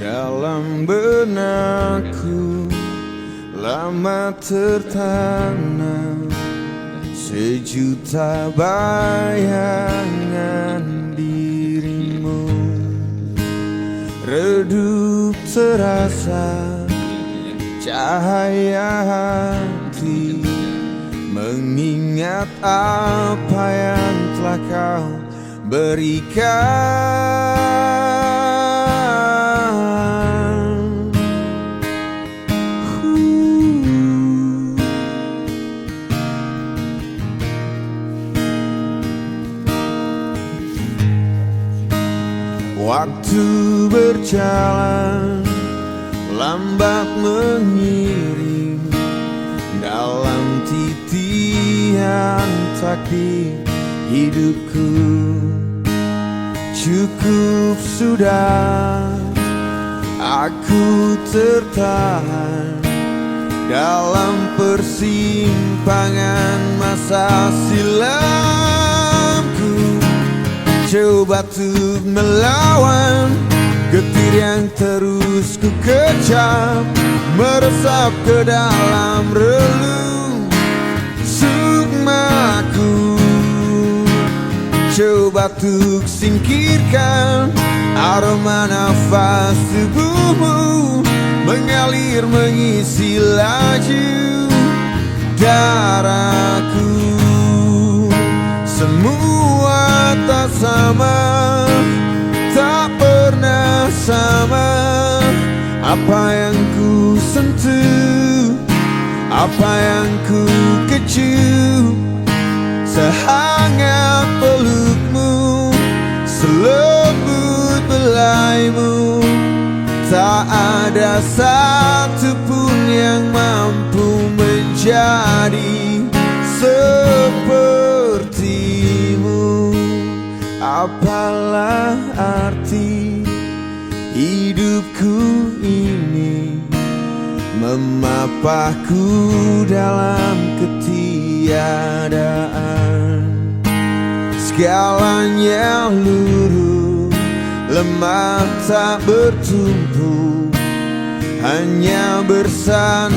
Dalam benakku lama tertanam sejuta bayangan dirimu. Redup terasa cahaya hati, mengingat apa yang telah kau berikan. Waktu berjalan lambat mengiring dalam titian takdir hidupku. Cukup sudah aku tertahan dalam persimpangan masa silamku. Coba untuk melawan getir yang terus ku kecap, meresap ke dalam relung sukmaku. Coba untuk singkirkan aroma nafas tubuhmu mengalir mengisi laju darahku. Semua tak sama, tak pernah sama. Apa yang ku sentuh, apa yang ku kecup, sehangat pelukmu, selembut belaimu. Tak ada satupun yang mampu menjadi sepertimu. Apalah arti hidupku ini, memapahku dalam ketiadaan. Segalanya luruh, lemah tak bertumbuh, hanya bersandar